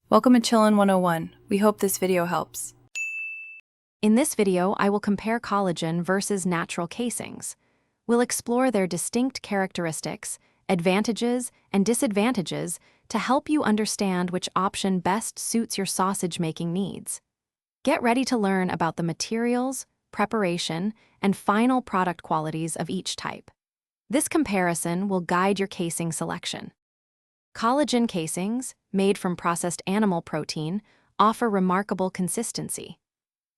Welcome to Chillin' 101. We hope this video helps. In this video, I will compare collagen versus natural casings. We'll explore their distinct characteristics, advantages, and disadvantages to help you understand which option best suits your sausage-making needs. Get ready to learn about the materials, preparation, and final product qualities of each type. This comparison will guide your casing selection. Collagen casings, made from processed animal protein, offer remarkable consistency.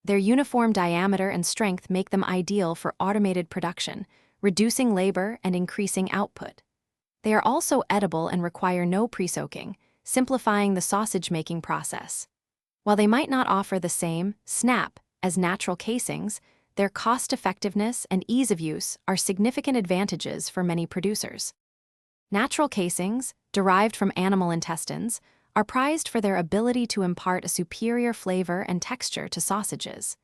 Their uniform diameter and strength make them ideal for automated production, reducing labor and increasing output. They are also edible and require no pre-soaking, simplifying the sausage-making process. While they might not offer the same snap as natural casings, their cost-effectiveness and ease of use are significant advantages for many producers. Natural casings, derived from animal intestines, are prized for their ability to impart a superior flavor and texture to sausages.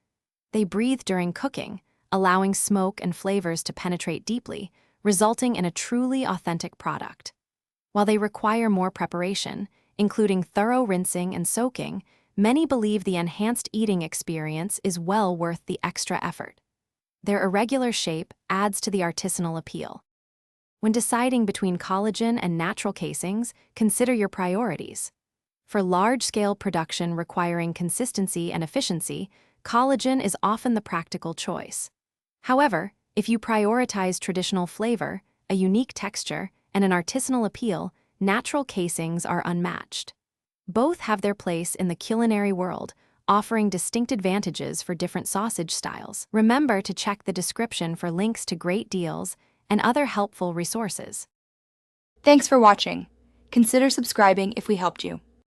They breathe during cooking, allowing smoke and flavors to penetrate deeply, resulting in a truly authentic product. While they require more preparation, including thorough rinsing and soaking, many believe the enhanced eating experience is well worth the extra effort. Their irregular shape adds to the artisanal appeal. When deciding between collagen and natural casings, consider your priorities. For large-scale production requiring consistency and efficiency, collagen is often the practical choice. However, if you prioritize traditional flavor, a unique texture, and an artisanal appeal, natural casings are unmatched. Both have their place in the culinary world, offering distinct advantages for different sausage styles. Remember to check the description for links to great deals and other helpful resources. Thanks for watching. Consider subscribing if we helped you.